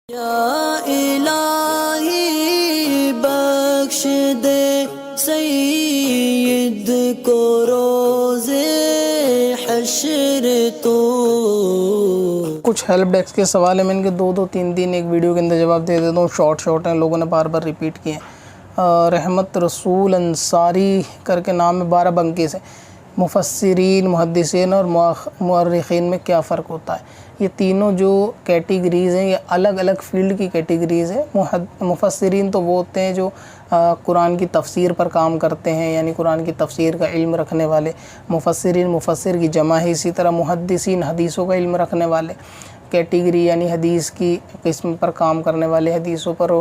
या इलाही बख्श दे सईद को रोज़े हश्र तो। कुछ हेल्प डेस्क के सवाल है, मैं इनके दो तीन एक वीडियो के अंदर जवाब दे देता हूँ। शॉर्ट हैं, लोगों ने बार बार रिपीट किए हैं। रहमत रसूल अंसारी करके नाम है, 12 बंके से। मुफस्सिरीन, मुहद्दिसीन और मुअर्रिखीन में क्या फ़र्क होता है? ये तीनों जो कैटेगरीज़ हैं ये अलग अलग फील्ड की कैटेगरीज़ हैं। मुफस्सिरीन तो वो होते हैं जो कुरान की तफसीर पर काम करते हैं, यानी कुरान की तफसीर का इल्म रखने वाले। मुफस्सिरीन मुफस्सिर की जमा है। इसी तरह मुहद्दिसीन हदीसों का इल्म रखने वाले कैटेगरी, यानी हदीस की किस्म पर काम करने वाले, हदीसों पर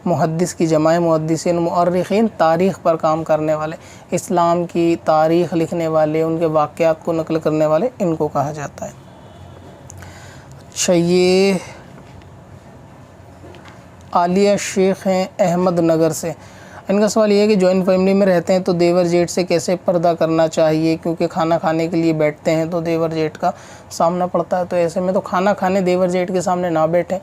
मुहद्दिस की जमा है मुहद्दिसीन। मुअर्रिखीन तारीख़ पर काम करने वाले, इस्लाम की तारीख़ लिखने वाले, उनके वाक़यात को नकल करने वाले, इनको कहा जाता है। अच्छा, ये आलिया शेख हैं अहमद नगर से। इनका सवाल ये है कि जॉइंट फैमिली में रहते हैं तो देवर जेठ से कैसे पर्दा करना चाहिए, क्योंकि खाना खाने के लिए बैठते हैं तो देवर जेठ का सामना पड़ता है। तो ऐसे में तो खाना खाने देवर जेठ के सामने ना बैठें।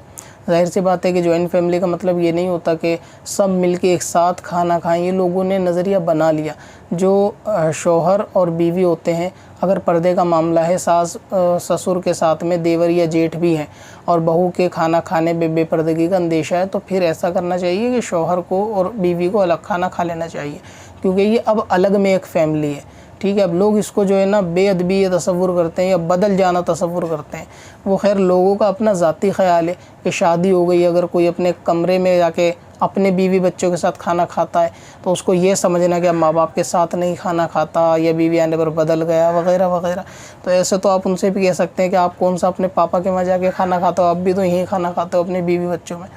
ज़ाहिर सी बात है कि जॉइंट फैमिली का मतलब ये नहीं होता कि सब मिलके एक साथ खाना खाएं। ये लोगों ने नज़रिया बना लिया। जो शौहर और बीवी होते हैं, अगर पर्दे का मामला है, सास ससुर के साथ में देवर या जेठ भी हैं और बहू के खाना खाने में बेपर्दगी का अंदेशा है, तो फिर ऐसा करना चाहिए कि शौहर को और बीवी को अलग खाना खा लेना चाहिए, क्योंकि ये अब अलग में एक फ़ैमिली है। ठीक है, अब लोग इसको जो है ना बेअदबी या तसव्वुर करते हैं या बदल जाना तसव्वुर करते हैं। वो खैर लोगों का अपना ज़ाती ख़्याल है कि शादी हो गई, अगर कोई अपने कमरे में जाके अपने बीवी बच्चों के साथ खाना खाता है तो उसको ये समझना कि अब माँ बाप के साथ नहीं खाना खाता या बीवी आने पर बदल गया वगैरह वगैरह। तो ऐसे तो आप उनसे भी कह सकते हैं कि आप कौन सा अपने पापा के वहाँ जाके खाना खाते हो, आप भी तो यहीं खाना खाते हो अपने बीवी बच्चों में।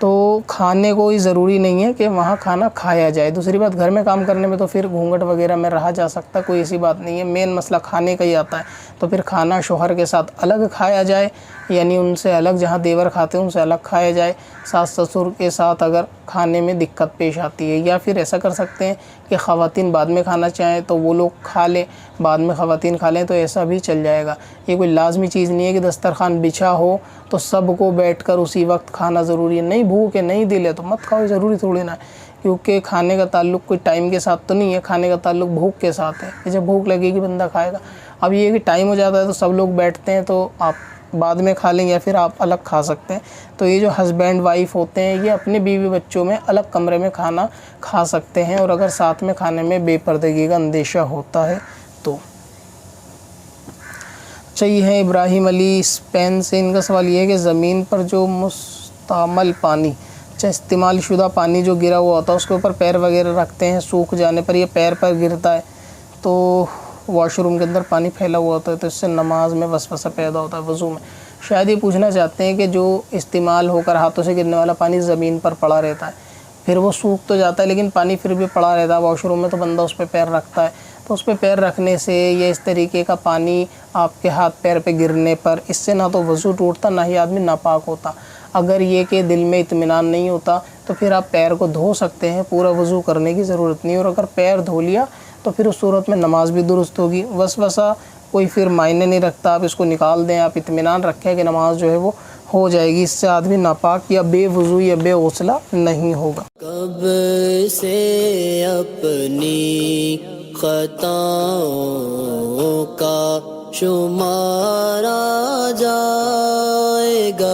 तो खाने को ही ज़रूरी नहीं है कि वहाँ खाना खाया जाए। दूसरी बात, घर में काम करने में तो फिर घूंघट वगैरह में रहा जा सकता, कोई ऐसी बात नहीं है। मेन मसला खाने का ही आता है। तो फिर खाना शौहर के साथ अलग खाया जाए, यानी उनसे अलग, जहाँ देवर खाते हैं उनसे अलग खाया जाए। सास ससुर के साथ अगर खाने में दिक्कत पेश आती है, या फिर ऐसा कर सकते हैं कि ख़वातीन बाद में खाना चाहें तो वो लोग खा लें, बाद में ख़वातीन खा लें, तो ऐसा भी चल जाएगा। ये कोई लाजमी चीज़ नहीं है कि दस्तरखान बिछा हो तो सबको बैठकर उसी वक्त खाना ज़रूरी है। नहीं भूख है, नहीं दिल है तो मत खाओ, ज़रूरी थोड़ी ना है। क्योंकि खाने का ताल्लुक़ कोई टाइम के साथ तो नहीं है, खाने का ताल्लुक़ भूख के साथ है कि जब भूख लगेगी बंदा खाएगा। अब ये कि टाइम हो जाता है तो सब लोग बैठते हैं तो आप बाद में खा लें या फिर आप अलग खा सकते हैं। तो ये जो हस्बैंड वाइफ होते हैं ये अपने बीवी बच्चों में अलग कमरे में खाना खा सकते हैं, और अगर साथ में खाने में बेपर्दगी का अंदेशा होता है तो। चाहिए है इब्राहिम अली स्पेन से। इनका सवाल ये है कि ज़मीन पर जो मुस्तमल पानी, चाहे इस्तेमाल शुदा पानी जो गिरा हुआ होता है, उसके ऊपर पैर वगैरह रखते हैं, सूख जाने पर ये पैर पर गिरता है तो वॉशरूम के अंदर पानी फैला हुआ होता है तो इससे नमाज में वसवसा पैदा होता है वज़ू में। शायद ये पूछना चाहते हैं कि जो इस्तेमाल होकर हाथों से गिरने वाला पानी ज़मीन पर पड़ा रहता है, फिर वो सूख तो जाता है लेकिन पानी फिर भी पड़ा रहता है वॉशरूम में, तो बंदा उस पर पैर रखता है, तो उस पर पैर रखने से या इस तरीके का पानी आपके हाथ पैर पे गिरने पर, इससे ना तो वज़ू टूटता ना ही आदमी नापाक होता। अगर ये कि दिल में इत्मीनान नहीं होता तो फिर आप पैर को धो सकते हैं, पूरा वज़ू करने की ज़रूरत नहीं। और अगर पैर धो लिया तो फिर उस सूरत में नमाज भी दुरुस्त होगी। वसवसा कोई फिर मायने नहीं रखता, आप इसको निकाल दें, आप इत्मीनान रखें कि नमाज जो है वो हो जाएगी। इससे आदमी नापाक या बेवज़ू या बेगुसला नहीं होगा। कब से अपनी खताओं का शुमारा जाएगा।